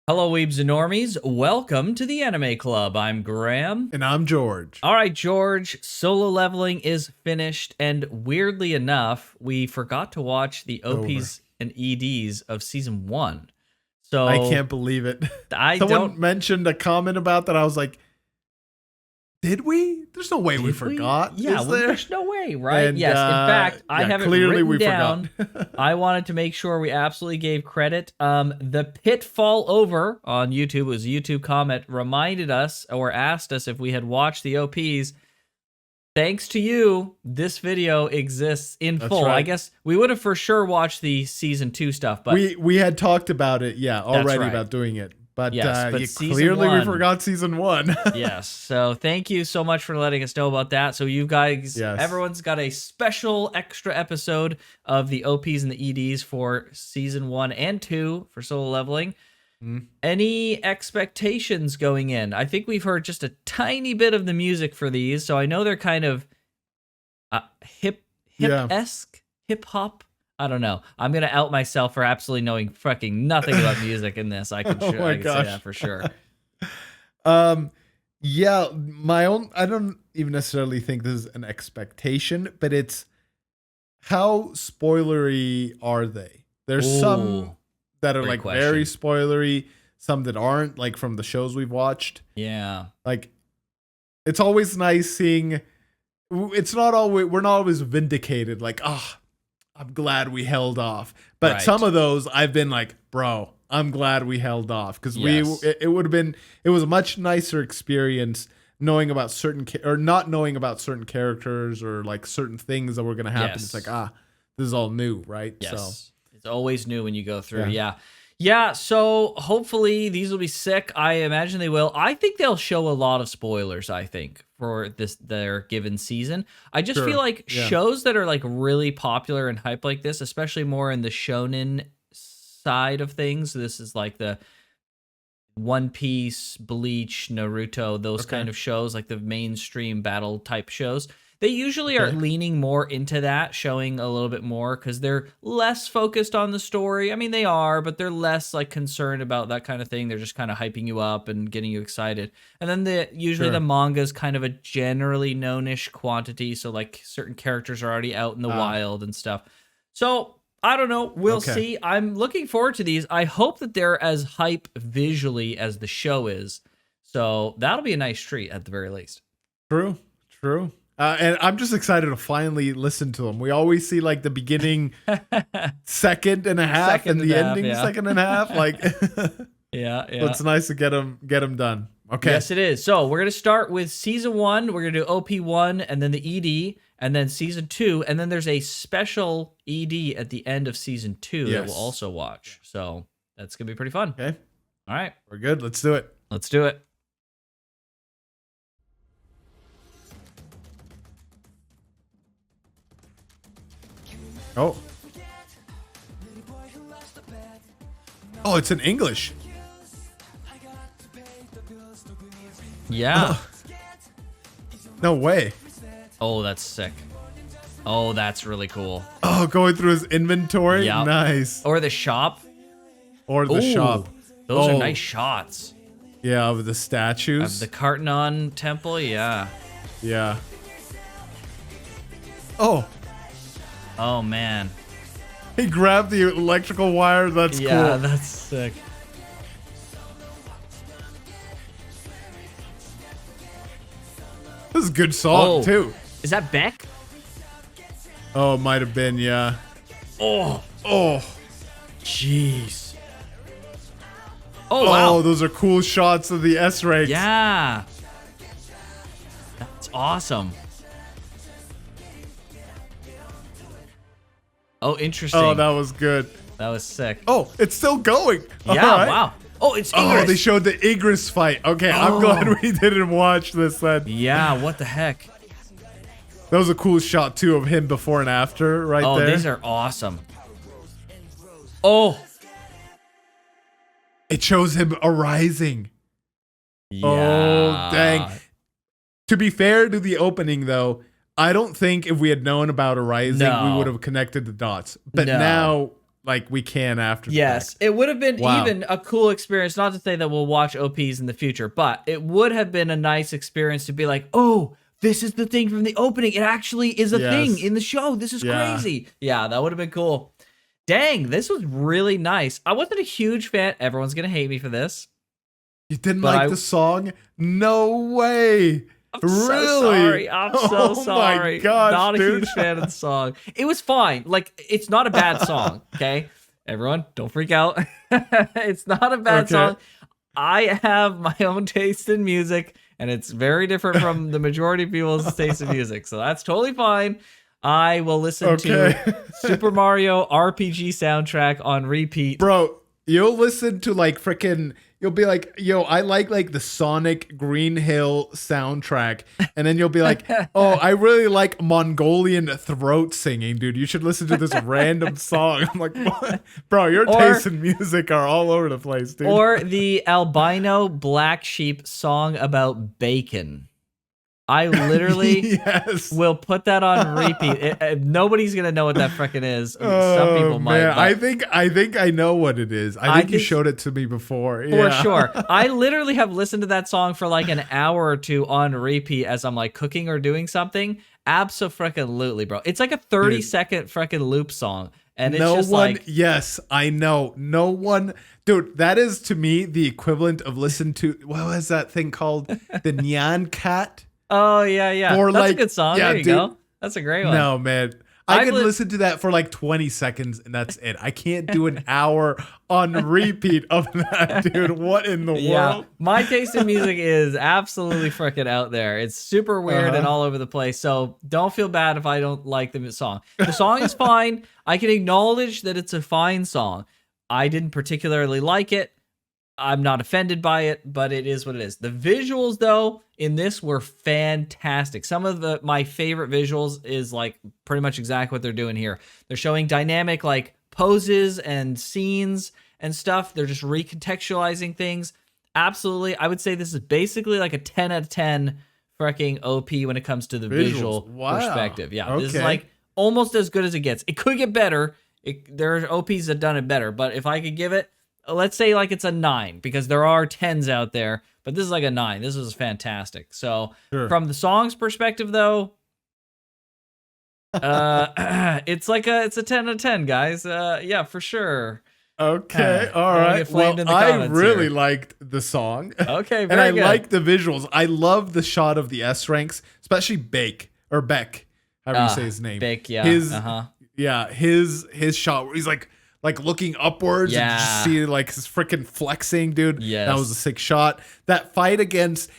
Hello, Weebs and Normies. Welcome to the Anime Club. I'm Graham. And I'm George. All right, George, solo leveling is finished, and weirdly enough, we forgot to watch the OPs and EDs of Season 1. So I can't believe it. Someone mentioned a comment about that. I was like, did we? There's no way we forgot. Yeah, is there? There's no way, right? And, yes, in fact, I have clearly it written we down. Forgot. I wanted to make sure we absolutely gave credit. The Pitfall Over on YouTube, it was a YouTube comment, reminded us or asked us if we had watched the OPs. Thanks to you, this video exists in full. Right. I guess we would have for sure watched the Season 2 stuff, but we had talked about it, already right. about doing it. But, yes, but clearly we forgot Season 1. Yes, so thank you so much for letting us know about that. So you guys, everyone's got a special extra episode of the OPs and the EDs for Season 1 and 2 for solo leveling. Any expectations going in? I think we've heard just a tiny bit of the music for these, so I know they're kind of hip-esque, hip-hop. I don't know. I'm going to out myself for absolutely knowing fucking nothing about music in this. I can say that for sure. Yeah, my own, I don't even necessarily think this is an expectation, but it's how spoilery are they? There's some that are like very spoilery, some that aren't, like from the shows we've watched. Yeah. Like, it's always nice seeing, it's not always, we're not always vindicated, like, I'm glad we held off. But some of those I've been like, bro, I'm glad we held off. Because it would have been, it was a much nicer experience knowing about certain, or not knowing about certain characters or like certain things that were going to happen. It's like, this is all new, right? Yes. So it's always new when you go through. Yeah, so hopefully these will be sick. I imagine they will. I think they'll show a lot of spoilers, I think, for their given season. I just feel like shows that are like really popular and hype like this, especially more in the shonen side of things. This is like the One Piece, Bleach, Naruto, those kind of shows, like the mainstream battle type shows. They usually are leaning more into that, showing a little bit more because they're less focused on the story. I mean, they are, but they're less like concerned about that kind of thing. They're just kind of hyping you up and getting you excited. And then usually the manga is kind of a generally known-ish quantity. So like certain characters are already out in the wild and stuff. So I don't know. We'll see. I'm looking forward to these. I hope that they're as hype visually as the show is. So that'll be a nice treat at the very least. True. And I'm just excited to finally listen to them. We always see like the beginning second and a half and the ending second and a half. Like, yeah. So it's nice to get them done. Okay. Yes, it is. So we're going to start with Season 1. We're going to do OP1 and then the ED and then Season 2. And then there's a special ED at the end of Season 2 that we'll also watch. So that's going to be pretty fun. Okay. All right. We're good. Let's do it. Let's do it. Oh, it's in English. Yeah. No way. Oh, that's sick. Oh, that's really cool. Oh, going through his inventory. Yep. Nice. Or the shop. Shop. Those are nice shots. Yeah, of the statues. Of the Cartnon Temple, yeah. Yeah. Oh, man. He grabbed the electrical wire. That's cool. Yeah, that's sick. This is a good song, too. Is that Beck? Oh, it might have been, yeah. Oh. Jeez. Oh, wow. Oh, those are cool shots of the S ranks. Yeah. That's awesome. Oh, interesting. Oh, that was good. That was sick. Oh, it's still going. Yeah, wow. Oh, it's Igris. Oh, they showed the Igris fight. Okay, I'm glad we didn't watch this then. Yeah, what the heck? That was a cool shot, too, of him before and after there. Oh, these are awesome. Oh. It shows him arising. Yeah. Oh, dang. To be fair to the opening, though, I don't think if we had known about Arising, we would have connected the dots. But now like we can after the Yes, fact. it would have been Wow. even a cool experience, not to say that we'll watch OPs in the future, but it would have been a nice experience to be like, oh, this is the thing from the opening. It actually is a thing in the show. This is crazy. Yeah, that would have been cool. Dang, this was really nice. I wasn't a huge fan. Everyone's going to hate me for this. You didn't like the song? No way. I'm so sorry. I'm so sorry. My gosh, not a dude. huge fan of the song. It was fine. Like, it's not a bad song, okay? Everyone, don't freak out. It's not a bad song. I have my own taste in music, and it's very different from the majority of people's taste in music. So that's totally fine. I will listen to Super Mario RPG soundtrack on repeat. Bro, you'll listen to like freaking, you'll be like, yo, I like the Sonic Green Hill soundtrack. And then you'll be like, oh, I really like Mongolian throat singing, dude. You should listen to this random song. I'm like, what? Bro, your tastes in music are all over the place, dude. Or the albino black sheep song about bacon. I literally will put that on repeat. Nobody's gonna know what that frickin' is. Some people might. Man. I think I know what it is. I think you showed it to me before. For sure. I literally have listened to that song for like an hour or two on repeat as I'm like cooking or doing something. Abso-freaking-lutely, bro. It's like a 30-second freaking loop song. And it's just like, yes, I know. No one, dude, that is to me the equivalent of listen to, what was that thing called? The Nyan Cat? Oh, yeah. Or That's a good song. Yeah, there you go. That's a great one. No, man. I can listen to that for like 20 seconds and that's it. I can't do an hour on repeat of that, dude. What in the world? My taste in music is absolutely freaking out there. It's super weird and all over the place. So don't feel bad if I don't like the song. The song is fine. I can acknowledge that it's a fine song. I didn't particularly like it. I'm not offended by it, but it is what it is. The visuals, though, in this were fantastic. Some of my favorite visuals is like pretty much exactly what they're doing here. They're showing dynamic like poses and scenes and stuff. They're just recontextualizing things. Absolutely. I would say this is basically like a 10 out of 10 freaking OP when it comes to the visual perspective. Yeah, this is like almost as good as it gets. It could get better. There are OPs that done it better, but if I could give it, let's say like it's a 9 because there are 10s out there, but this is like a 9. This was fantastic. So from the song's perspective, though, it's a 10 out of 10, guys. Yeah, for sure. Okay, all right. Well, I really liked the song. Okay, and I like the visuals. I love the shot of the S ranks, especially Beck, however you say his name. Beck, yeah. His shot where he's like looking upwards and just see like his freaking flexing, dude. Yes. That was a sick shot. That fight against,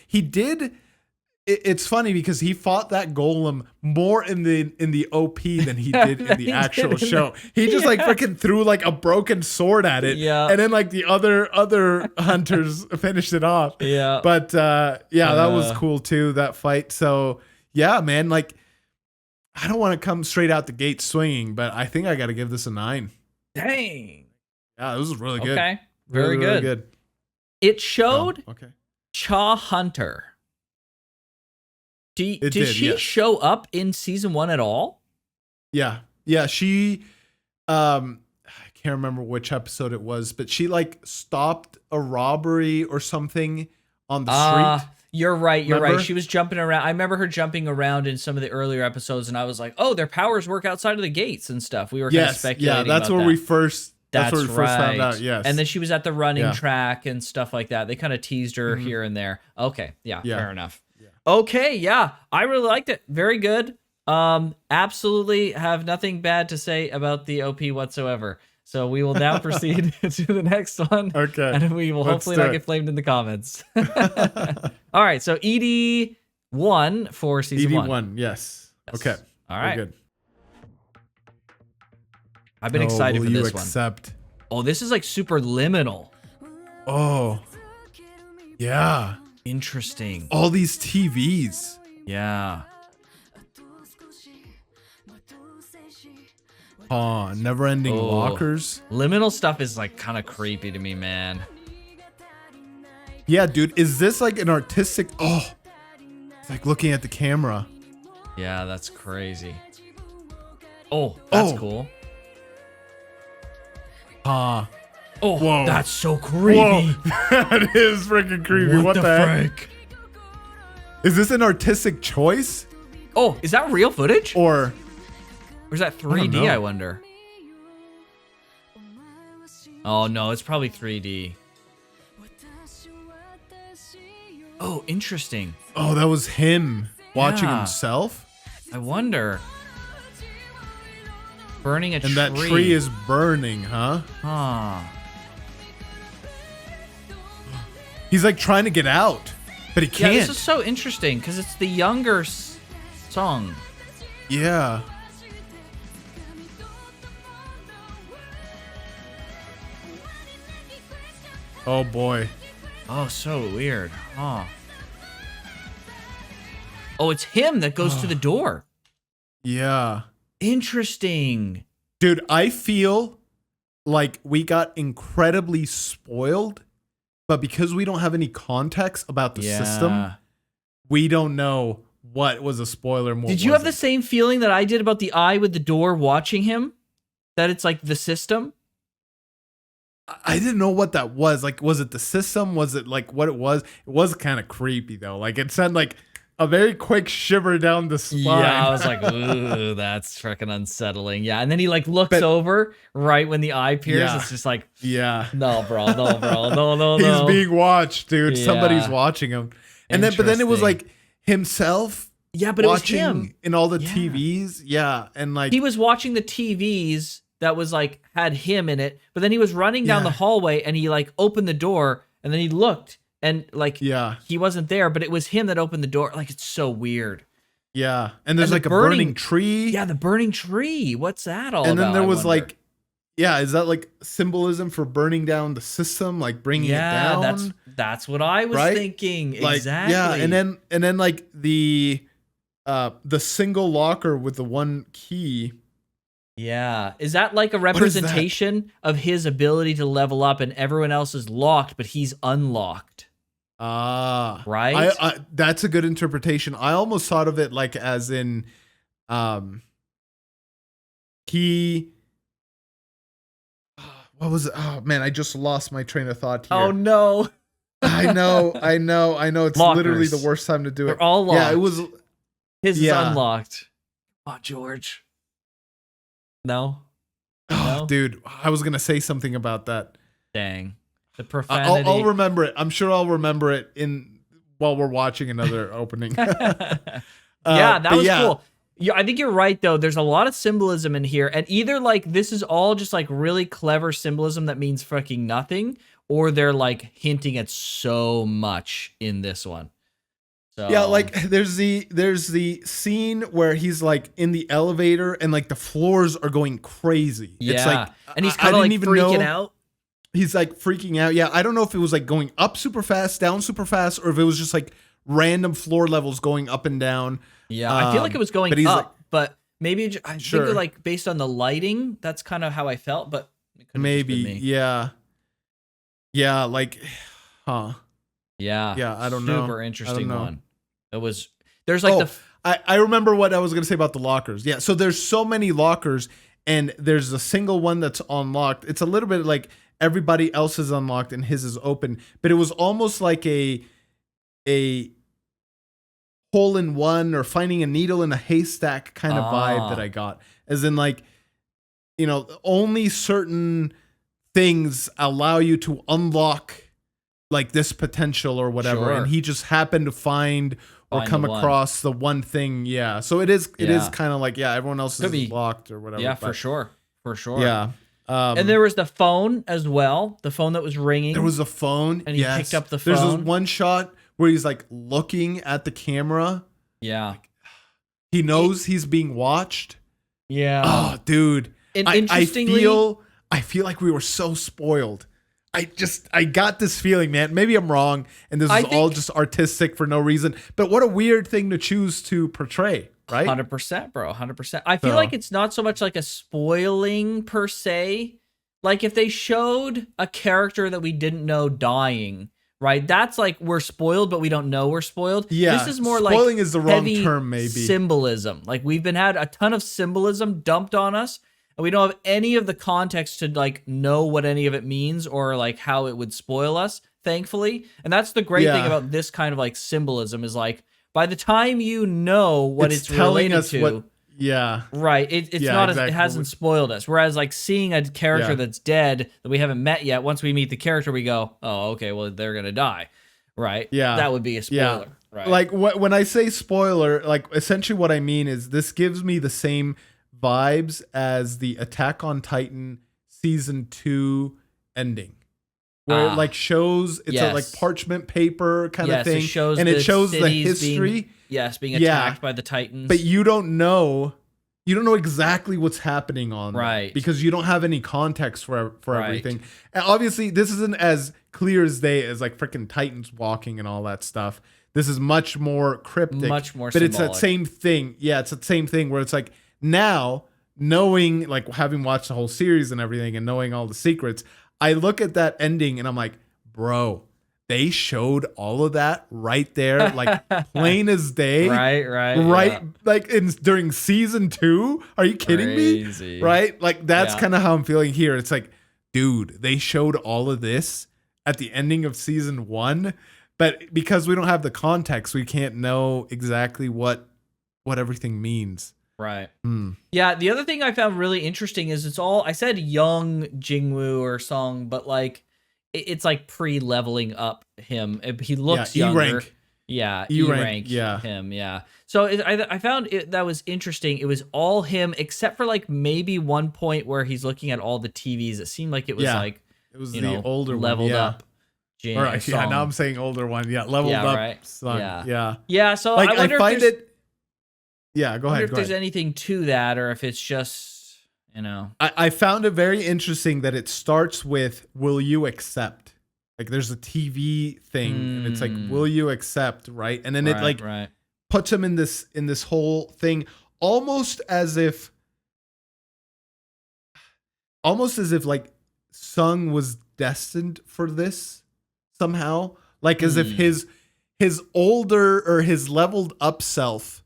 it's funny because he fought that golem more in the OP than he did in the actual show. He just like freaking threw like a broken sword at it. Yeah. And then like the other hunters finished it off. Yeah. But that was cool too, that fight. So yeah, man, like I don't want to come straight out the gate swinging, but I think I got to give this a 9. Dang. Yeah, this was really good. Okay. Very really, good. Really good. It showed Cha Hunter. Did she show up in season 1 at all? Yeah. Yeah, she I can't remember which episode it was, but she like stopped a robbery or something on the street. You're right. She was jumping around. I remember her jumping around in some of the earlier episodes, and I was like, "Oh, their powers work outside of the gates and stuff." We were kind of speculating. Yeah, that's where we first. That's where we first found out. Yes, and then she was at the running track and stuff like that. They kind of teased her here and there. Okay, yeah, fair enough. Yeah. Okay, yeah, I really liked it. Very good. Absolutely have nothing bad to say about the OP whatsoever. So we will now proceed to the next one. Okay. And we will hopefully not get flamed in the comments. All right. So ED1 for season 1. ED1, yes. Okay. All right. Good. I've been excited for this one. Oh, this is like super liminal. Oh. Yeah. Interesting. All these TVs. Yeah. Oh, never-ending lockers. Liminal stuff is like kind of creepy to me, man. Yeah, dude. Is this like an artistic... Oh, it's like looking at the camera. Yeah, that's crazy. Oh, that's cool. Ah. Oh, Whoa. that's so creepy. Whoa. That is freaking creepy. What the heck? Is this an artistic choice? Oh, is that real footage? Or is that 3D, I wonder? Oh, no, it's probably 3D. Oh, interesting. Oh, that was him watching himself? I wonder. Burning a tree. And that tree is burning, huh? Huh. He's like trying to get out, but he can't. Yeah, this is so interesting because it's the younger song. Yeah. Oh boy. Oh, so weird. Huh. Oh, it's him that goes to the door. Yeah. Interesting. Dude, I feel like we got incredibly spoiled, but because we don't have any context about the system, we don't know what was a spoiler and what Did you have the same feeling that I did about the eye with the door watching him? That it's like the system? I didn't know what that was. Like, was it the system? Was it like what it was? It was kind of creepy though. Like it sent like a very quick shiver down the spine. Yeah, I was like, ooh, that's freaking unsettling. Yeah, and then he like looks over right when the eye appears. Yeah. It's just like, yeah, no, bro, no. He's being watched, dude. Yeah. Somebody's watching him. And then, but then it was like himself. Yeah, but it was him in all the TVs. Yeah, and like he was watching the TVs that was like had him in it, but then he was running down the hallway and he like opened the door and then he looked and like he wasn't there, but it was him that opened the door. Like it's so weird. Yeah, and there's like a burning tree. Yeah, the burning tree. What's that all about? And then there was like, is that like symbolism for burning down the system, like bringing it down? That's what I was thinking. Like, exactly. Yeah, and then like the single locker with the one key. Yeah. Is that like a representation of his ability to level up and everyone else is locked, but he's unlocked? Right? That's a good interpretation. I almost thought of it like as in he what was it? Oh man, I just lost my train of thought here. Oh no. I know. It's literally the worst time to do it. They're all locked. Yeah, it was his is unlocked. Oh, George. No? Oh, dude, I was going to say something about that. Dang. The profanity. I'll remember it. I'm sure I'll remember it while we're watching another opening. That was cool. Yeah, I think you're right, though. There's a lot of symbolism in here. And either, like, this is all just, like, really clever symbolism that means fucking nothing, or they're, like, hinting at so much in this one. So. Yeah, like there's the scene where he's like in the elevator and like the floors are going crazy. Yeah, it's like, and he's kind of like freaking out. He's like freaking out. Yeah, I don't know if it was like going up super fast, down super fast, or if it was just like random floor levels going up and down. Yeah, I feel like it was going up, but maybe I think like based on the lighting, that's kind of how I felt. But it could've maybe, just been me. yeah, like, huh. Yeah, I don't know. Super interesting one. It was there's like I remember what I was gonna say about the lockers. Yeah, so there's so many lockers, and there's a single one that's unlocked. It's a little bit like everybody else is unlocked and his is open, but it was almost like a hole in one or finding a needle in a haystack kind of vibe that I got, as in like, you know, only certain things allow you to unlock like this potential or whatever, and he just happened to find or come across the one thing. Yeah, so it is kind of like, everyone else is locked or whatever. Yeah, for sure. Yeah. And there was the phone as well, the phone that was ringing. There was a phone, and he picked up the phone. There's this one shot where he's like looking at the camera. Yeah, like, he knows he's being watched. Yeah. Oh, dude. And interestingly, I feel like we were so spoiled. I got this feeling, man. Maybe I'm wrong, and this is all just artistic for no reason. But what a weird thing to choose to portray, right? 100%, bro. 100%. I feel like it's not so much like a spoiling per se. Like if they showed a character that we didn't know dying, right? That's like we're spoiled, but we don't know we're spoiled. Yeah, this is more spoiling like is the wrong term, maybe. Symbolism. Like we've had a ton of symbolism dumped on us. and we don't have any of the context to like know what any of it means or like how it would spoil us, thankfully. And that's the great thing about this kind of like symbolism is like by the time you know what it's telling related us to, right, it's not exactly. it hasn't spoiled us. Whereas like seeing a character that's dead that we haven't met yet, once we meet the character, we go, oh, okay, well they're gonna die, right? Yeah, that would be a spoiler. Right. Like when I say spoiler, like essentially what I mean is this gives me the same vibes as the Attack on Titan season 2 ending, where it like shows it's a like parchment paper kind of thing, and it shows the history. Being attacked by the Titans, but you don't know exactly what's happening on right that because you don't have any context for everything. And obviously, this isn't as clear as day as like freaking Titans walking and all that stuff. This is much more cryptic, much more but symbolic. It's that same thing. Yeah, it's that same thing where it's like now knowing, like having watched the whole series and everything and knowing all the secrets, I look at that ending and I'm like, bro, they showed all of that right there, like plain as day. Right. Yeah. Like during season 2. Are you kidding me? Right? Like that's kind of how I'm feeling here. It's like, dude, they showed all of this at the ending of season 1. But because we don't have the context, we can't know exactly what everything means. Right. Yeah, the other thing I found really interesting is it's all, I said young Jin-woo or Song, but like it's like pre-leveling up him. He looks younger. E-rank. Yeah, E-rank him, yeah. So I found that was interesting. It was all him except for like maybe one point where he's looking at all the TVs. It seemed like it was like, it was the older leveled one, up. All right, now I'm saying older one. Yeah, leveled up. Right. Son. Yeah, so like, I wonder find if there's, it. Yeah, go ahead. If there's anything to that, or if it's just, I found it very interesting that it starts with "Will you accept?" Like there's a TV thing, and it's like "Will you accept?" Right, and then it puts him in this whole thing, almost as if like Sung was destined for this somehow, like as if his older or his leveled up self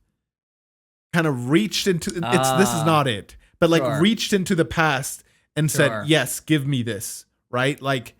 kind of reached into this is not it, but like reached into the past and said, yes, give me this, right? Like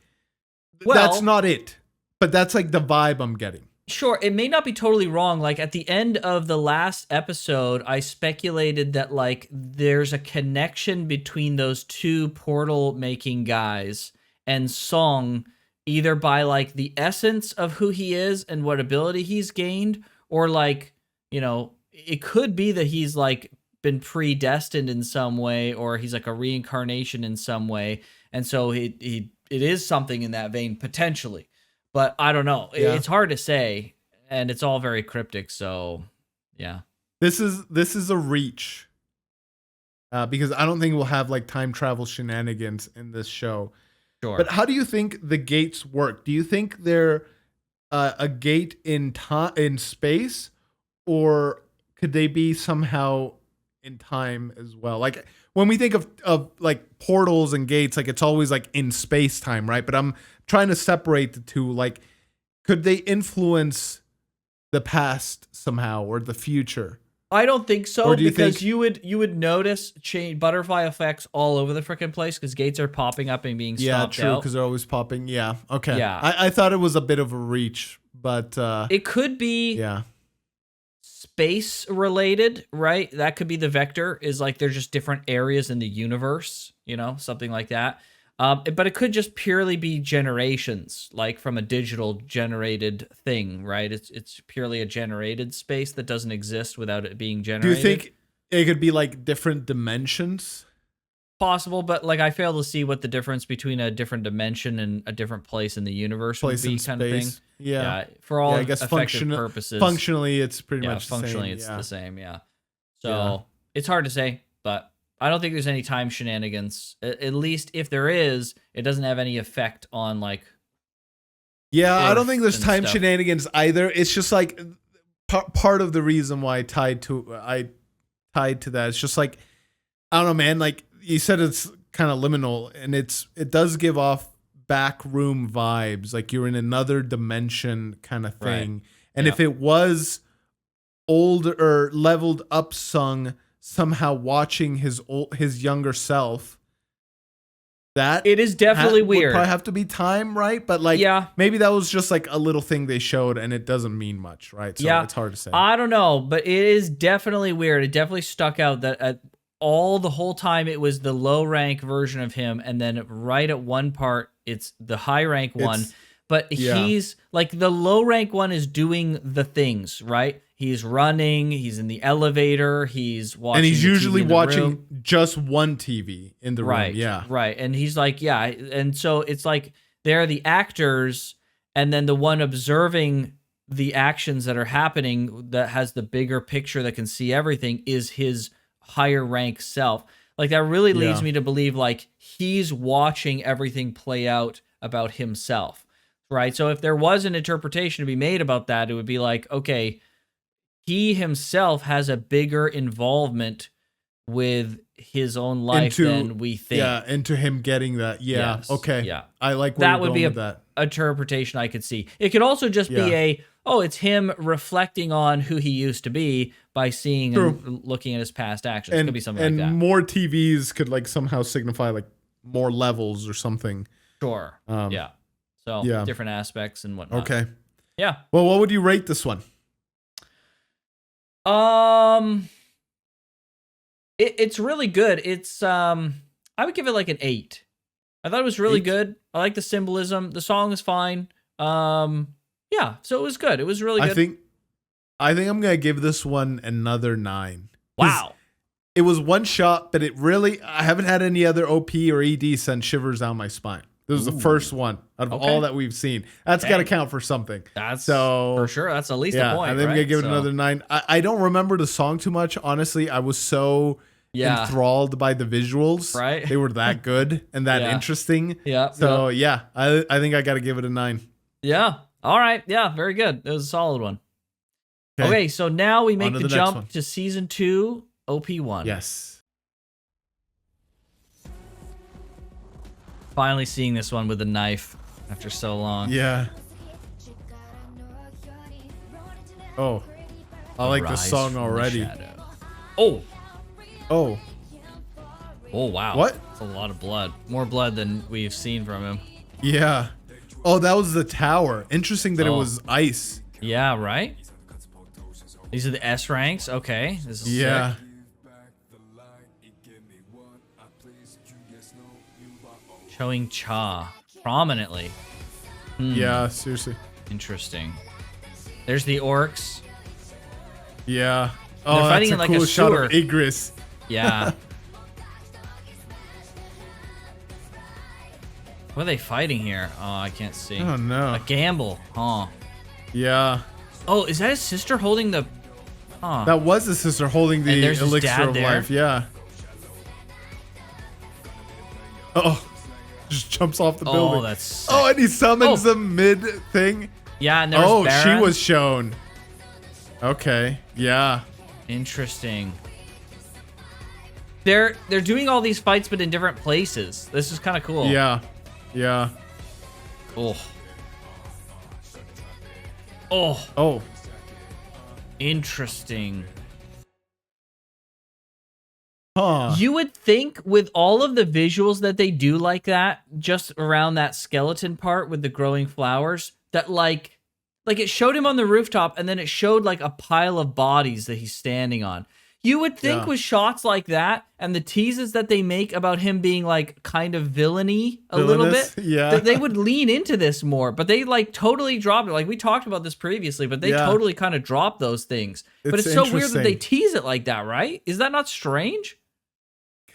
that's not it, but that's like the vibe I'm getting. Sure, it may not be totally wrong. Like at the end of the last episode, I speculated that like there's a connection between those two portal making guys and Song, either by like the essence of who he is and what ability he's gained, or like, it could be that he's like been predestined in some way, or he's like a reincarnation in some way. And so it is something in that vein potentially, but I don't know. Yeah. It's hard to say, and it's all very cryptic. So yeah, this is a reach because I don't think we'll have like time travel shenanigans in this show. Sure. But how do you think the gates work? Do you think they're a gate in space, or could they be somehow in time as well? Like when we think of like portals and gates, like it's always like in space time, right? But I'm trying to separate the two. Like, could they influence the past somehow or the future? I don't think so, because you would notice butterfly effects all over the freaking place because gates are popping up and being stopped out. Yeah, true, because they're always popping. Yeah, okay. Yeah, I thought it was a bit of a reach, but it could be space related, right? That could be the vector, is like they're just different areas in the universe, something like that. But it could just purely be generations, like from a digital generated thing, right? It's purely a generated space that doesn't exist without it being generated. Do you think it could be like different dimensions? Possible, but like I fail to see what the difference between a different dimension and a different place in the universe would be, kind of thing. Yeah. For all effective purposes. Functionally, it's pretty much the same. Functionally, it's the same, yeah. So it's hard to say, but I don't think there's any time shenanigans. At least if there is, it doesn't have any effect on like. Yeah, I don't think there's time shenanigans either. It's just like part of the reason why I tied to that. It's just like, I don't know, man. Like you said, it's kind of liminal, and it does give off back room vibes, like you're in another dimension kind of thing. Right. And if it was older or leveled up Sung somehow watching his younger self. That it is definitely weird. Would probably have to be time, right? But like, maybe that was just like a little thing they showed, and it doesn't mean much, right? So it's hard to say. I don't know, but it is definitely weird. It definitely stuck out that the whole time it was the low rank version of him, and then right at one part it's the high rank one. But he's like, the low rank one is doing the things, right? He's running, he's in the elevator, he's watching, and he's usually watching room. Just one TV in the room. Yeah. Right. And he's like, and so it's like they're the actors, and then the one observing the actions that are happening that has the bigger picture that can see everything is his higher rank self. Like, that really leads me to believe like he's watching everything play out about himself. Right. So if there was an interpretation to be made about that, it would be like, okay, he himself has a bigger involvement with his own life than we think. Yeah, into him getting that. Yeah. Yes. Okay. Yeah. I like where that would be that interpretation I could see. It could also just be it's him reflecting on who he used to be by seeing and looking at his past actions. It could be something like that. And more TVs could like somehow signify like more levels or something. Sure. So different aspects and whatnot. Okay. Yeah. Well, what would you rate this one? It's really good. It's I would give it like an 8. I thought it was really good. I like the symbolism. The song is fine. So it was good. It was really good. I think I'm gonna give this one another 9. Wow. It was one shot, but I haven't had any other OP or ED send shivers down my spine. This was the first one out of all that we've seen. That's got to count for something. That's for sure. That's at least a point. I think I'm going to give it another 9. I don't remember the song too much. Honestly, I was so enthralled by the visuals. Right. They were that good and that interesting. Yeah. So, I think I got to give it a 9. Yeah. All right. Yeah. Very good. It was a solid one. Okay. So now we make the jump to season 2, OP1. Yes. Finally seeing this one with a knife after so long. Yeah. Oh, I like the song already. Oh, What? wow. That's a lot of blood. More blood than we've seen from him. Yeah. Oh, that was the tower. Interesting that it was ice. Yeah, right? These are the S ranks. Okay. This is sick. Showing Cha prominently. Yeah, seriously. Interesting. There's the orcs. Yeah. Oh, they're fighting in like cool a shot sewer. of Igris. Yeah. What are they fighting here? Oh, I can't see. Oh no. A gamble. Huh. Yeah. Oh, is that his sister holding the? Huh. That was his sister holding the elixir of life. Yeah. Oh. Just jumps off the building. Oh, that's sick. Oh, and he summons them mid thing. Yeah, and there's she was shown. Okay. Yeah. Interesting. They're doing all these fights, but in different places. This is kind of cool. Yeah. Yeah. Oh. Interesting. Huh. You would think with all of the visuals that they do like that, just around that skeleton part with the growing flowers, that like it showed him on the rooftop and then it showed like a pile of bodies that he's standing on. You would think with shots like that and the teases that they make about him being like kind of villainy a little bit, that they would lean into this more, but they like totally dropped it. Like we talked about this previously, but they totally kind of dropped those things. But it's so weird that they tease it like that, right? Is that not strange?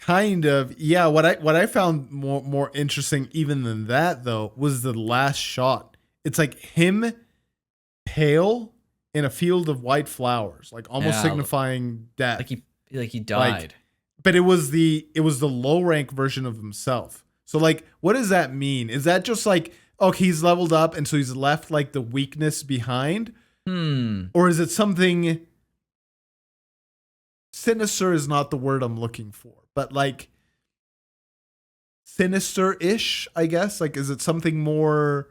Kind of. Yeah, what I found more interesting even than that though was the last shot. It's like him pale in a field of white flowers, like almost signifying death. Like he died. But it was the low rank version of himself. So like what does that mean? Is that just like, okay, he's leveled up and so he's left like the weakness behind? Or is it something sinister is not the word I'm looking for, but like sinister-ish, I guess. Like, is it something more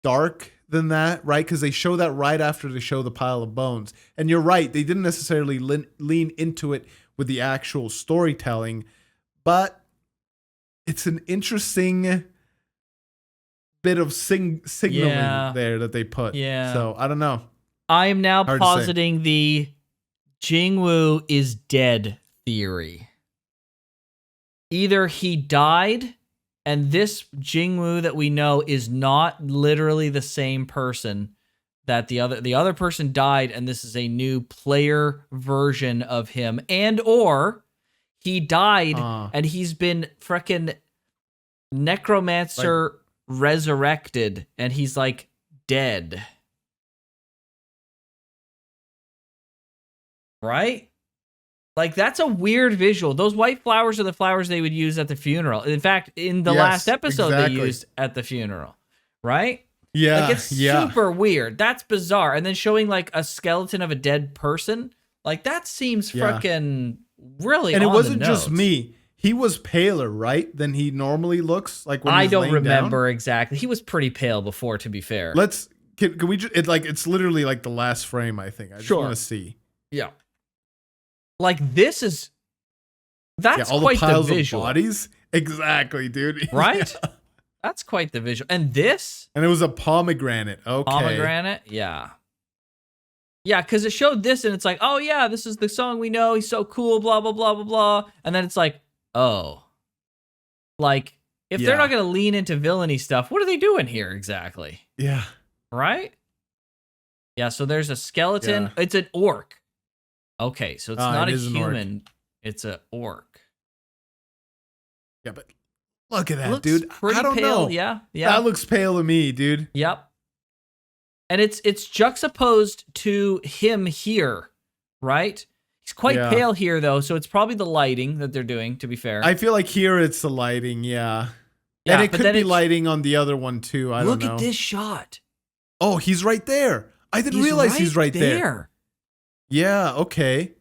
dark than that, right? Because they show that right after they show the pile of bones. And you're right, they didn't necessarily lean into it with the actual storytelling, but it's an interesting bit of signaling there that they put. Yeah. So I don't know. I am now positing the Jin-woo is dead theory. Either he died, and this Jin-woo that we know is not literally the same person that the other person died, and this is a new player version of him, and or he died and he's been frickin' necromancer resurrected, and he's like dead. Right? Like, that's a weird visual. Those white flowers are the flowers they would use at the funeral. In fact, in the last episode, they used at the funeral. Right? Yeah. Like, it's super weird. That's bizarre. And then showing, like, a skeleton of a dead person, like, that seems freaking really on the nose. And it wasn't just me. He was paler, right, than he normally looks? Like, when I don't remember exactly. He was pretty pale before, to be fair. Can we just... It's literally, like, the last frame, I think. I just want to see. Yeah. Like, that's all quite the piles the visual. Of bodies. Exactly, dude. Right? That's quite the visual. And this? And it was a pomegranate. Okay. Pomegranate? Yeah. Yeah, because it showed this, and it's like, oh, yeah, this is the song we know. He's so cool, blah, blah, blah, blah, blah. And then it's like, oh. Like, if they're not going to lean into villainy stuff, what are they doing here exactly? Yeah. Right? Yeah, so there's a skeleton. Yeah. It's an orc. Okay, so it's not a human. It's an orc. Yeah, but look at that, looks dude. Pretty I don't pale. know. Yeah. That looks pale to me, dude. Yep. And it's juxtaposed to him here, right? He's quite pale here, though, so it's probably the lighting that they're doing, to be fair. I feel like here it's the lighting, yeah. And it could be lighting on the other one, too. I don't know. Look at this shot. Oh, he's right there. I didn't realize he's right there. Yeah, okay.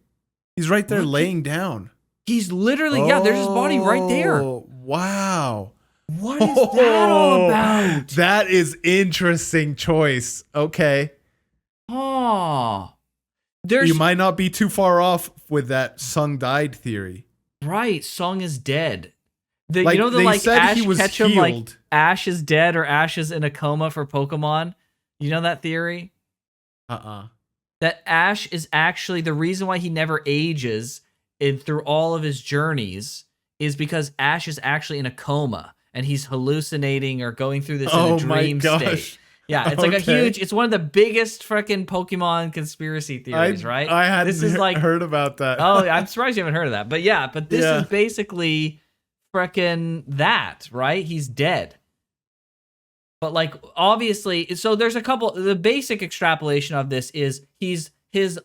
He's right there laying down. He's literally, there's his body right there. Wow. What is that all about? That is interesting choice. Okay. Oh. You might not be too far off with that Sung died theory. Right, Sung is dead. You know the like Ash Ketchum, like Ash is dead or Ash is in a coma for Pokemon? You know that theory? That Ash is actually the reason why he never ages through all of his journeys is because Ash is actually in a coma and he's hallucinating or going through this in a dream state. Yeah, it's like a huge, it's one of the biggest freaking Pokemon conspiracy theories, right? I hadn't heard about that. Oh, I'm surprised you haven't heard of that. But yeah, this is basically freaking that, right? He's dead. But like, obviously, so there's a couple, the basic extrapolation of this is his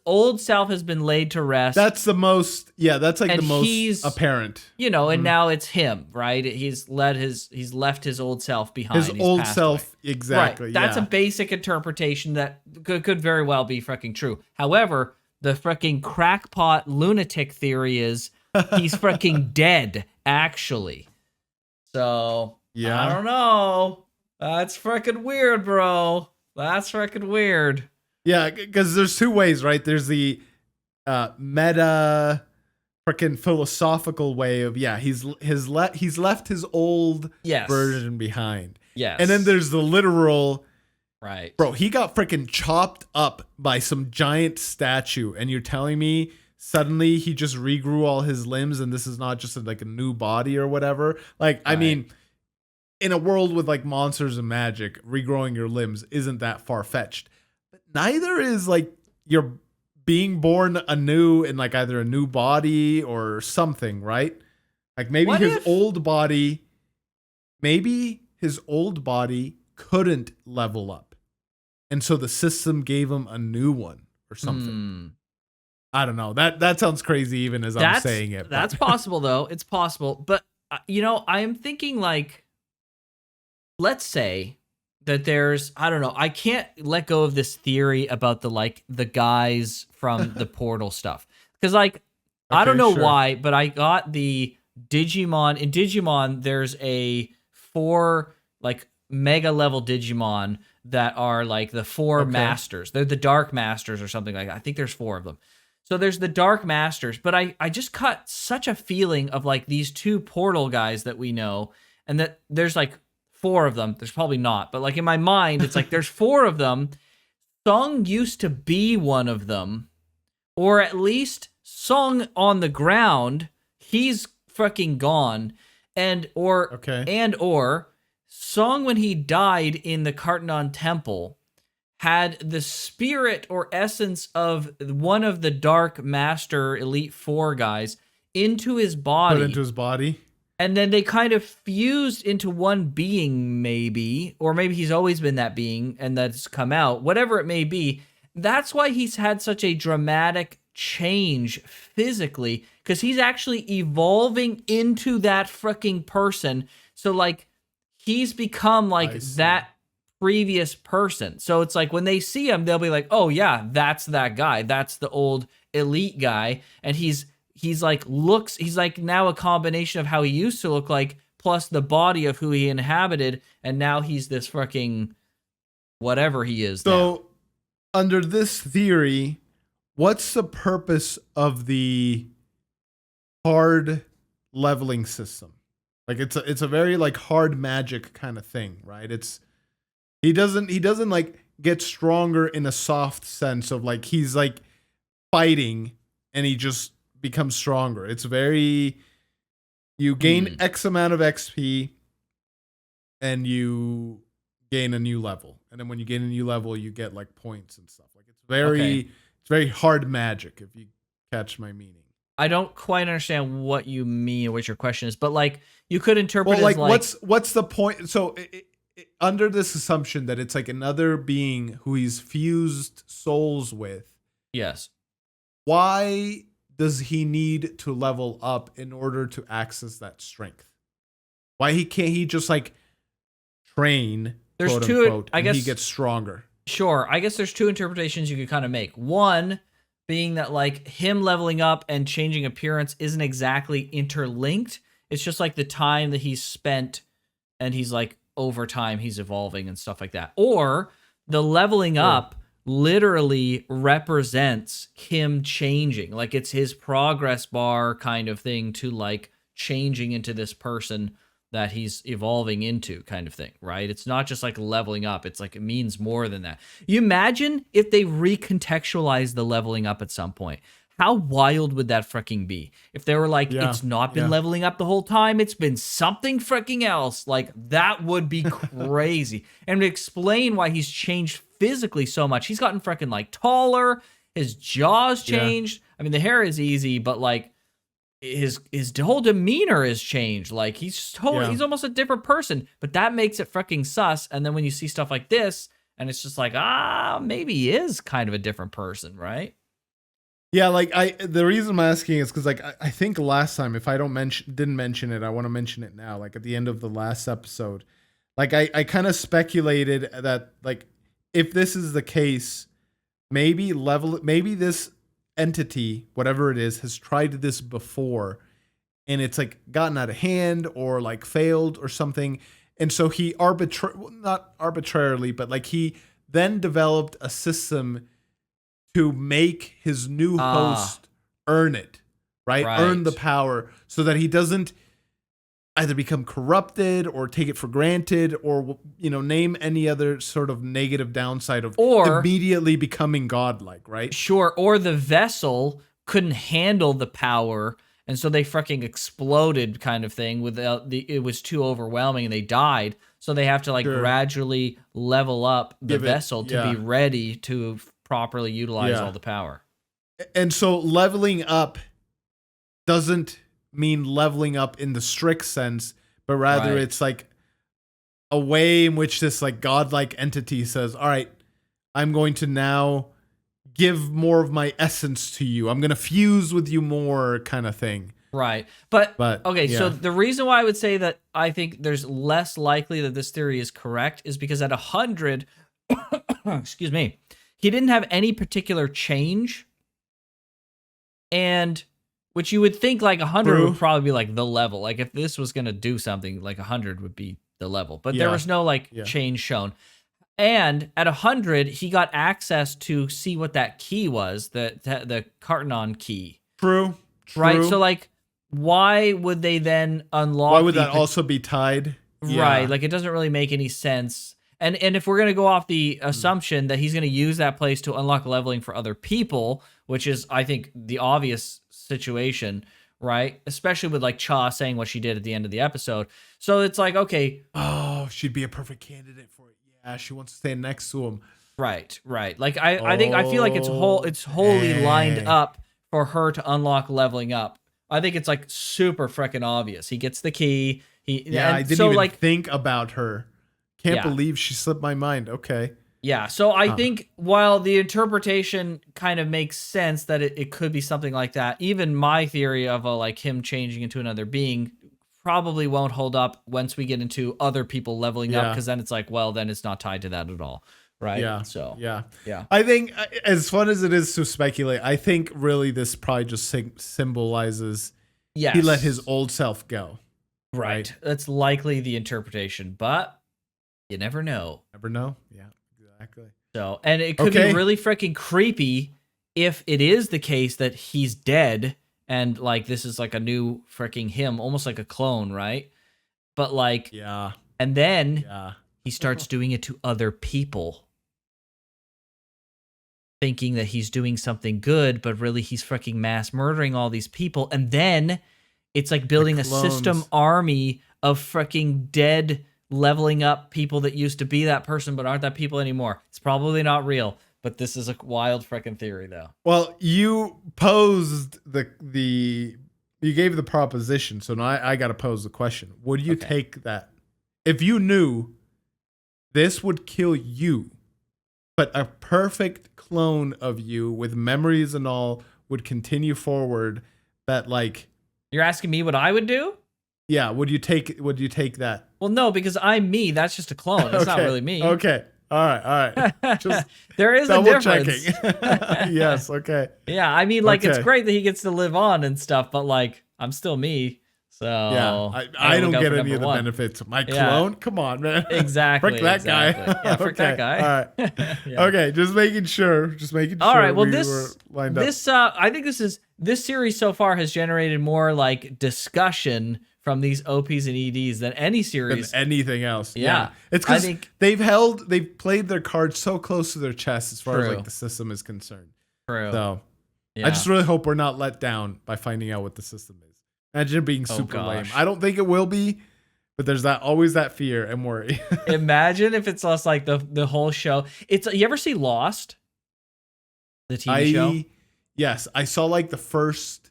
old self has been laid to rest. That's the most, that's like the most apparent. You know, and now it's him, right? He's left his old self behind. His old self, exactly. Right. That's a basic interpretation that could very well be freaking true. However, the freaking crackpot lunatic theory is he's freaking dead, actually. So, I don't know. That's freaking weird, bro. That's freaking weird. Yeah, because there's two ways, right? There's the meta, freaking philosophical way of he's left his old version behind. Yes. And then there's the literal, right? Bro, he got freaking chopped up by some giant statue, and you're telling me suddenly he just regrew all his limbs, and this is not just like a new body or whatever? Like, right. I mean, in a world with like monsters and magic, regrowing your limbs isn't that far-fetched. But neither is like you're being born anew in like either a new body or something, right? Like maybe his old body couldn't level up. And so the system gave him a new one or something. I don't know. That sounds crazy even as I'm saying it. That's possible though. It's possible. But you know, I am thinking like, let's say that there's, I don't know, I can't let go of this theory about the guys from the Portal stuff. Because like, I don't know why, but I got the Digimon. In Digimon, there's a 4 like mega level Digimon that are like the 4 masters. They're the Dark Masters or something like that. I think there's 4 of them. So there's the Dark Masters, but I just got such a feeling of like these two portal guys that we know, and that there's like 4 of them. There's probably not, but like in my mind, it's like there's 4 of them. Sung used to be one of them, or at least Sung on the ground. He's fucking gone, and or Sung when he died in the Kartanon Temple had the spirit or essence of one of the Dark Master Elite 4 guys into his body. Put into his body. And then they kind of fused into one being, maybe. Or maybe he's always been that being and that's come out. Whatever it may be. That's why he's had such a dramatic change physically. Because he's actually evolving into that freaking person. So, like, he's become, like, that previous person. So it's like when they see him, they'll be like, oh yeah, that's that guy. That's the old elite guy. And he's like he's like now a combination of how he used to look like plus the body of who he inhabited, and now he's this fucking whatever he is. So under this theory, what's the purpose of the hard leveling system? Like it's a very like hard magic kind of thing, right? He doesn't like get stronger in a soft sense of like he's like fighting and he just becomes stronger. It's very, you gain X amount of XP and you gain a new level. And then when you gain a new level, you get like points and stuff. Like it's very hard magic, if you catch my meaning. I don't quite understand what you mean or what your question is, but like you could interpret well, it as like what's the point? So under this assumption that it's like another being who he's fused souls with. Yes. Why does he need to level up in order to access that strength? Why can't he just like train? There's quote, two, unquote, I guess. He gets stronger. Sure. I guess there's 2 interpretations you could kind of make. One being that like him leveling up and changing appearance isn't exactly interlinked. It's just like the time that he's spent and he's like over time he's evolving and stuff like that. Or the leveling up literally represents him changing. Like it's his progress bar kind of thing to like changing into this person that he's evolving into kind of thing, right? It's not just like leveling up. It's like it means more than that. You imagine if they recontextualize the leveling up at some point. How wild would that freaking be? If they were like, it's not been leveling up the whole time, it's been something freaking else. Like, that would be crazy. And to explain why he's changed physically so much. He's gotten freaking, like, taller. His jaw's changed. I mean, the hair is easy, but, like, his whole demeanor has changed. Like, he's almost a different person. But that makes it freaking sus. And then when you see stuff like this, and it's just like, maybe he is kind of a different person, right? Yeah, like the reason I'm asking is because like I think last time, if I didn't mention it, I want to mention it now. Like at the end of the last episode, like I kind of speculated that like if this is the case, maybe this entity, whatever it is, has tried this before, and it's like gotten out of hand or like failed or something, and so he not arbitrarily, but like he then developed a system to make his new host earn it, right? Earn the power so that he doesn't either become corrupted or take it for granted or, name any other sort of negative downside of immediately becoming godlike, right? Sure. Or the vessel couldn't handle the power, and so they freaking exploded kind of thing. It was too overwhelming and they died. So they have to like gradually level up the vessel to be ready to properly utilize all the power. And so leveling up doesn't mean leveling up in the strict sense, but rather it's like a way in which this like godlike entity says, all right, I'm going to now give more of my essence to you. I'm going to fuse with you more kind of thing. Right. But okay, so the reason why I would say that I think there's less likely that this theory is correct is because at 100, excuse me, he didn't have any particular change, and which you would think like 100 would probably be like the level. Like if this was going to do something, like 100 would be the level. But there was no like change shown. And at 100, he got access to see what that key was, the Cartanon key. True. Right? So, like, why would they then unlock... Why would that also be tied? Right. Like, it doesn't really make any sense. And if we're going to go off the assumption that he's going to use that place to unlock leveling for other people, which is, I think, the obvious situation, right? Especially with, like, Cha saying what she did at the end of the episode. So it's like, okay. Oh, she'd be a perfect candidate for it. Yeah, she wants to stand next to him. Right. Like, I feel like it's wholly lined up for her to unlock leveling up. I think it's, like, super freaking obvious. He gets the key. I didn't even think about her. Can't believe she slipped my mind. Okay. Yeah, so I think while the interpretation kind of makes sense that it could be something like that, even my theory of like him changing into another being probably won't hold up once we get into other people leveling up, because then it's like, well, then it's not tied to that at all, right? Yeah. So yeah. I think as fun as it is to speculate, I think really this probably just symbolizes he let his old self go. Right. That's likely the interpretation, but you never know. Never know. Yeah, exactly. So, and it could be really freaking creepy if it is the case that he's dead and like this is like a new freaking him, almost like a clone, right? But like, and then he starts doing it to other people, thinking that he's doing something good, but really he's freaking mass murdering all these people. And then it's like building a system army of freaking dead leveling up people that used to be that person but aren't that people anymore. It's probably not real, but this is a wild freaking theory though. Well, you posed you gave the proposition, so now I got to pose the question. Would you take that if you knew this would kill you, but a perfect clone of you with memories and all would continue forward, that like... You're asking me what I would do? Yeah, would you take that? Well, no, because I'm me. That's just a clone. It's not really me. Okay. All right. Just there is a difference. Yes, okay. Yeah, I mean, like, it's great that he gets to live on and stuff, but, like, I'm still me. So yeah, I don't get any of the benefits. My clone? Come on, man. Exactly. Frick that guy. Yeah, frick that guy. All right. Okay, just making sure. All right, well, we were lined up. I think this series so far has generated more, like, discussion from these OPs and EDs than any series. Than anything else. Yeah. It's because they've played their cards so close to their chest as far as like the system is concerned. True. So I just really hope we're not let down by finding out what the system is. Imagine it being super lame. I don't think it will be, but there's always that fear and worry. Imagine if it's just like the whole show. You ever see Lost? The TV show? Yes. I saw like the first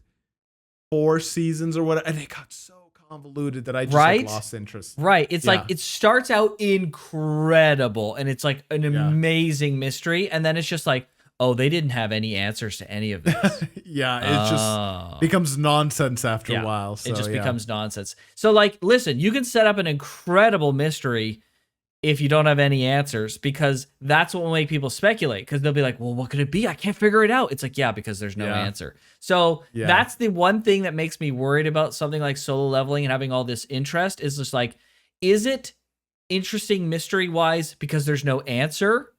4 seasons or whatever, and it got so convoluted that I just like, lost interest. Right. It's like it starts out incredible and it's like an amazing mystery, and then it's just like, oh, they didn't have any answers to any of this. It just becomes nonsense after a while. So, it just becomes nonsense. So like, listen, you can set up an incredible mystery if you don't have any answers, because that's what will make people speculate, because they'll be like, well, what could it be? I can't figure it out. It's like, because there's no answer. So that's the one thing that makes me worried about something like solo leveling and having all this interest, is just like, is it interesting mystery-wise because there's no answer?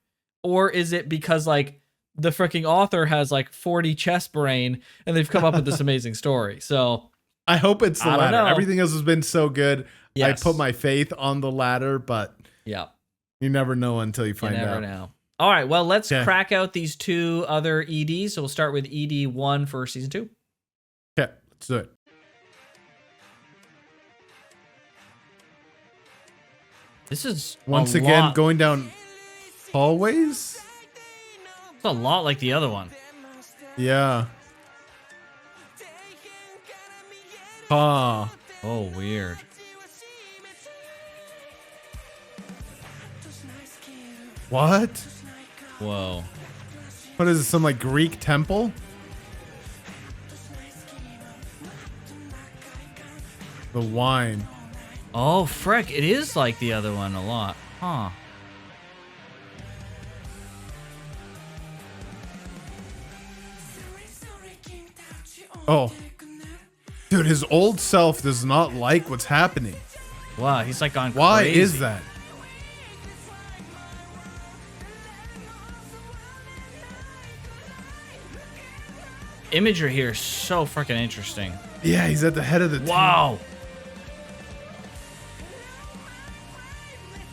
Or is it because like the freaking author has like 40 chess brain and they've come up with this amazing story? So I hope it's the latter. Everything else has been so good. Yes. I put my faith on the latter, but you never know until you find out. You never know. All right, well, let's crack out these 2 other EDs. So we'll start with ED 1 for season 2. Okay, let's do it. This is once again going down hallways. It's a lot like the other one. Yeah. Oh, weird. What? Whoa. What is it, some like Greek temple? The wine. Oh, frick. It is like the other one a lot. Huh. Oh. Dude, his old self does not like what's happening. Wow, he's like on Why crazy. is that? imagery here is so freaking interesting. Yeah, he's at the head of the Wow.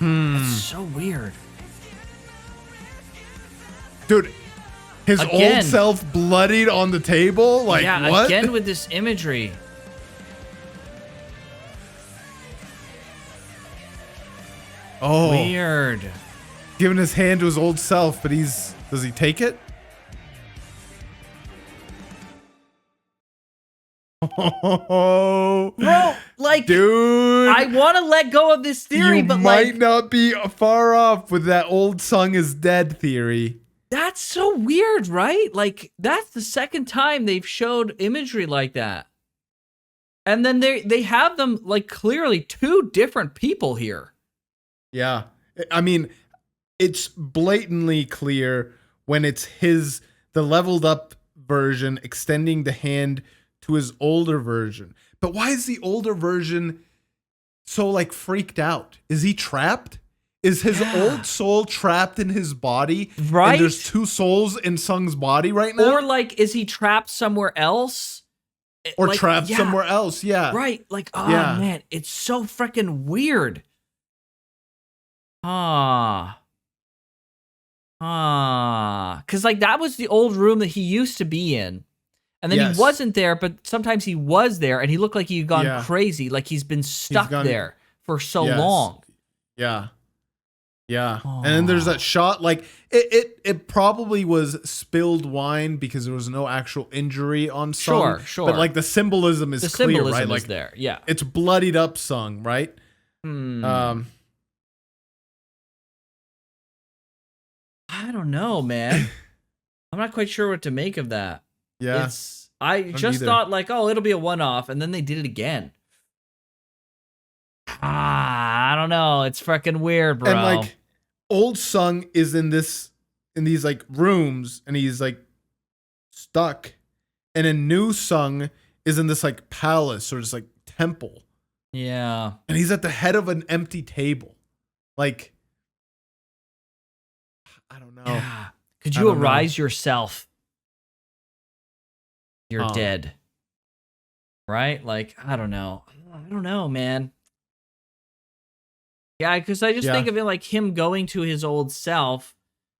table. That's so weird. Dude, his Again. old self bloodied on the table? Like, yeah, what? again with this imagery. Oh. Weird. Giving his hand to his old self, but does he take it? Oh, Bro, like, dude, I want to let go of this theory, but might like, not be far off with that old song is dead theory. that's so weird, right? Like, that's the second time they've showed imagery like that. And then they have them like clearly two different people here. Yeah. I mean, it's blatantly clear when it's the leveled up version extending the hand to his older version. But why is the older version so like freaked out? Is he trapped? Is his old soul trapped in his body? Right. And there's two souls in Sung's body right now? Or like, is he trapped somewhere else? Or like, trapped somewhere else? Yeah. Right. Like, oh Yeah. man, it's so freaking weird. Cause like that was the old room that he used to be in. And then Yes. he wasn't there, but sometimes he was there and he looked like he'd gone Yeah. crazy. Like he's been stuck there for so Yes. long. Yeah. Yeah. And then there's that shot, like it probably was spilled wine because there was no actual injury on Sung. Sure. But like the symbolism is clear, Symbolism right? is Like there. Yeah. it's bloodied up Sung, right? I don't know, man. I'm not quite sure what to make of that. Yeah. I just thought like, oh, it'll be a one-off, and then they did it again. I don't know. It's freaking weird, bro. And like old Sung is in these like rooms and he's like stuck. And a new Sung is in this like palace or just like temple. Yeah. And he's at the head of an empty table. Like, I don't know. Yeah. Could you arise yourself? You're dead. Right? Like, I don't know. I don't know, man. Yeah, because I just think of it like him going to his old self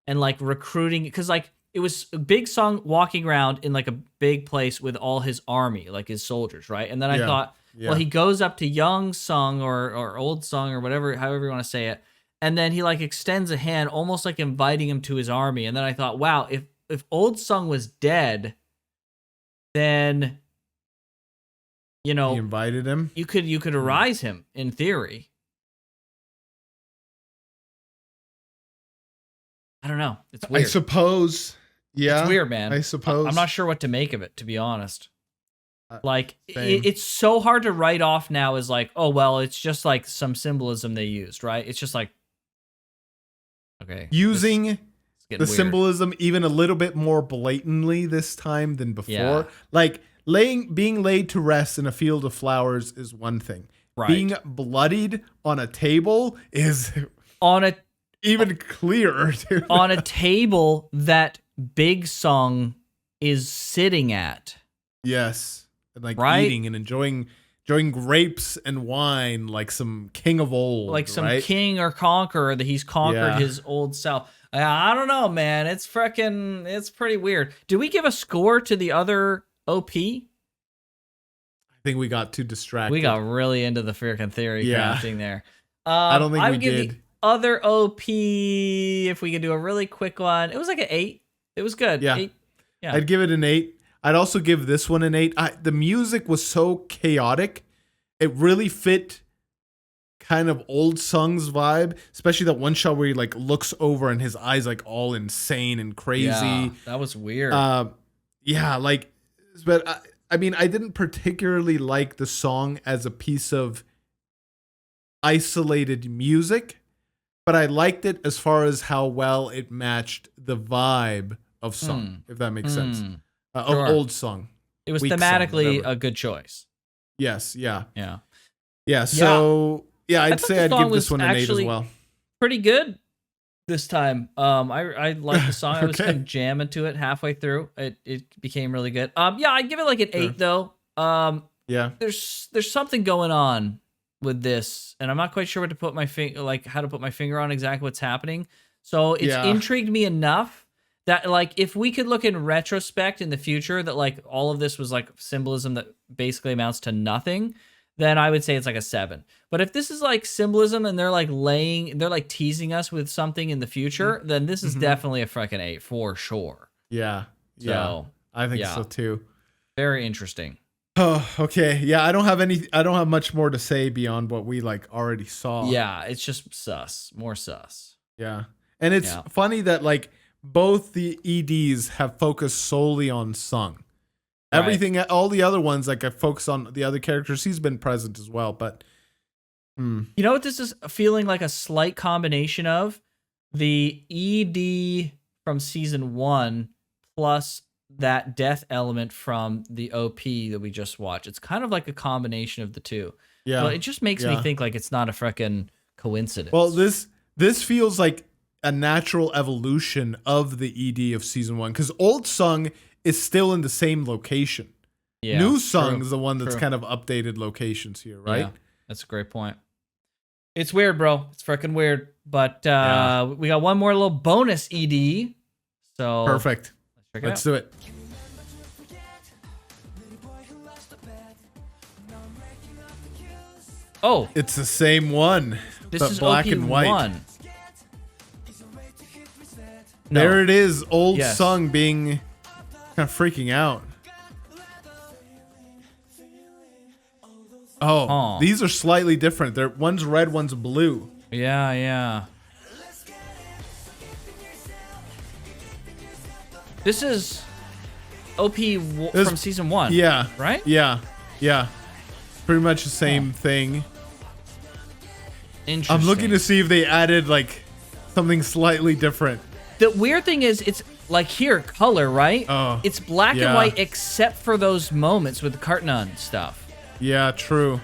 and like recruiting, because like it was a big Sung walking around in like a big place with all his army, like his soldiers, right? And then I thought, well, he goes up to young Sung or old Sung or whatever, however you want to say it, and then he like extends a hand, almost like inviting him to his army. And then I thought, wow, if old Sung was dead, then you know, he invited him. You could arise him in theory. I don't know. It's weird. I suppose. Yeah. It's weird, man. I suppose. I'm not sure what to make of it, to be honest. Like, it's so hard to write off now as like, oh, well, it's just like some symbolism they used, right? It's just like, okay. Using the weird. symbolism even a little bit more blatantly this time than before. Yeah. Like, being laid to rest in a field of flowers is one thing. Right. Being bloodied on a table is even clearer. Dude. On a table that Big Sung is sitting at. Yes. And like right? eating and enjoying grapes and wine like some king of old. Like some right? king or conqueror that he's conquered his old self. I don't know, man. It's pretty weird. Do we give a score to the other OP? I think we got too distracted. We got really into the freaking theory crafting there. I don't think I we would give did. The other OP, if we could do a really quick one, it was like an 8. It was good. Yeah. 8. Yeah. I'd give it an 8. I'd also give this one an 8. The music was so chaotic. It really fit kind of old Sung's vibe, especially that one shot where he like looks over and his eyes like all insane and crazy. Yeah, that was weird. Yeah, like, but I mean, I didn't particularly like the song as a piece of isolated music, but I liked it as far as how well it matched the vibe of Sung, if that makes sense. Of old Sung. It was thematically a good choice. Yes, yeah. Yeah. Yeah, so, yeah, I'd say I'd give this one an 8 as well. Pretty good. this time. I like the song. I was Okay. kind of jamming to it halfway through. It became really good. Yeah, I'd give it like an Sure. 8 though. Yeah. There's something going on with this, and I'm not quite sure what to put my how to put my finger on exactly what's happening. So it's intrigued me enough that like if we could look in retrospect in the future that like all of this was like symbolism that basically amounts to nothing, then I would say it's like a 7. But if this is like symbolism and they're like teasing us with something in the future, then this is definitely a freaking 8 for sure. Yeah. Yeah. So, I think so too. Very interesting. Oh, okay. Yeah, I don't have much more to say beyond what we like already saw. Yeah, it's just sus. More sus. Yeah. And it's funny that like both the EDs have focused solely on Sung. Everything, all the other ones, like I focus on the other characters. He's been present as well, but you know what this is feeling like a slight combination of? The ED from season 1 plus that death element from the OP that we just watched. It's kind of like a combination of the two. Yeah. But it just makes me think like it's not a freaking coincidence. Well, this feels like a natural evolution of the ED of season 1 because old Sung is still in the same location. Yeah, New Sung is the one that's kind of updated locations here, right? Yeah, that's a great point. It's weird, bro. It's freaking weird. But we got one more little bonus ED. So perfect. Let's do it. Oh, it's the same one. This is black OP and white. 1. No. There it is. Old Sung being kind of freaking out. Oh, these are slightly different. One's red, one's blue. Yeah, yeah. This is OP from season 1. Yeah. Right? Yeah. Yeah. Pretty much the same thing. Interesting. I'm looking to see if they added like something slightly different. The weird thing is it's like here, color, right? Oh, it's black and white except for those moments with the Cartnon stuff. Yeah, true.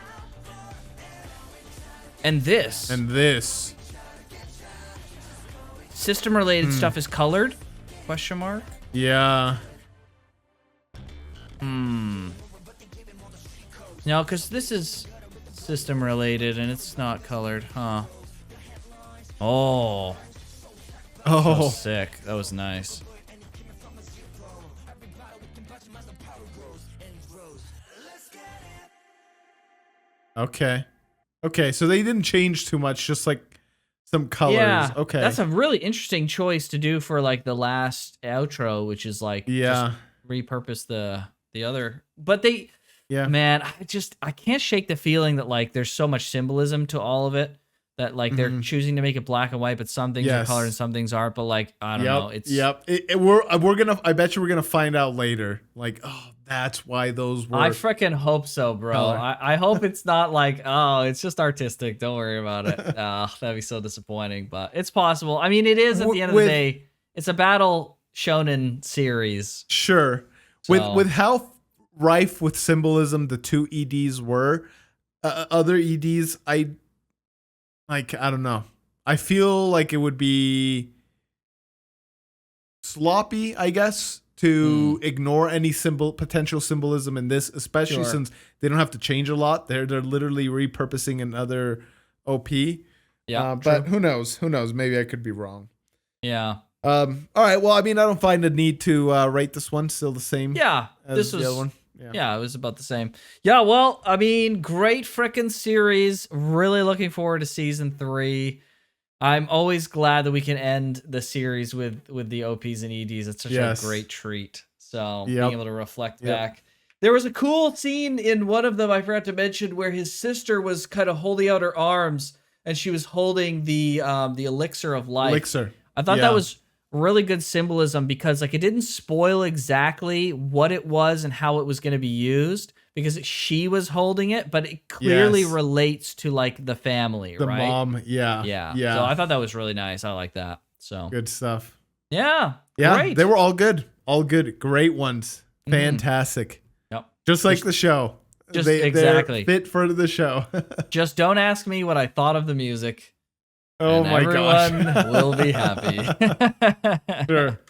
And this. And this. System related stuff is colored? Question mark? Yeah. No, because this is system related and it's not colored, huh? Oh. Oh. That was sick. That was nice. Okay. Okay, so they didn't change too much, just like some colors. Yeah, okay. That's a really interesting choice to do for like the last outro, which is like just repurpose the other. But they man, I can't shake the feeling that like there's so much symbolism to all of it that like they're choosing to make it black and white, but some things are colored and some things aren't. But like I don't know. It's we're gonna. I bet you we're gonna find out later. Like that's why those were. I freaking hope so, bro. I hope it's not like it's just artistic. Don't worry about it. That'd be so disappointing, but it's possible. I mean, it is at the end of the day. It's a battle shonen series. Sure. So. With how rife with symbolism the two EDs were, other EDs I don't know. I feel like it would be sloppy, I guess, to ignore any potential symbolism in this, especially since they don't have to change a lot. They're literally repurposing another OP. Yeah, but who knows? Who knows? Maybe I could be wrong. Yeah. All right. Well, I mean, I don't find a need to rate this one. Still the same. Yeah. As the other one. Yeah, it was about the same. Yeah, well, I mean, great freaking series. Really looking forward to season 3. I'm always glad that we can end the series with the OPs and EDs. It's such a great treat. So being able to reflect back. There was a cool scene in one of them I forgot to mention where his sister was kind of holding out her arms and she was holding the elixir of life. Elixir. I thought that was really good symbolism because like it didn't spoil exactly what it was and how it was going to be used because she was holding it, but it clearly relates to like the family, the right? mom. Yeah. So I thought that was really nice. I like that. So good stuff. Yeah. Great. They were all good. All good. Great ones. Fantastic. Yep. Just like the show. Exactly. They're fit for the show. Just don't ask me what I thought of the music. Oh my gosh. Everyone will be happy. Sure.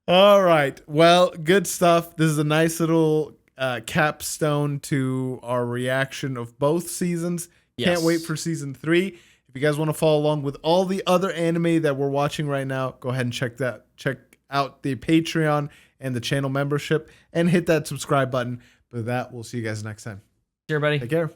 All right. Well, good stuff. This is a nice little capstone to our reaction of both seasons. Can't wait for season 3. If you guys want to follow along with all the other anime that we're watching right now, go ahead and check out the Patreon and the channel membership and hit that subscribe button. With that, we'll see you guys next time. Sure, buddy. Take care.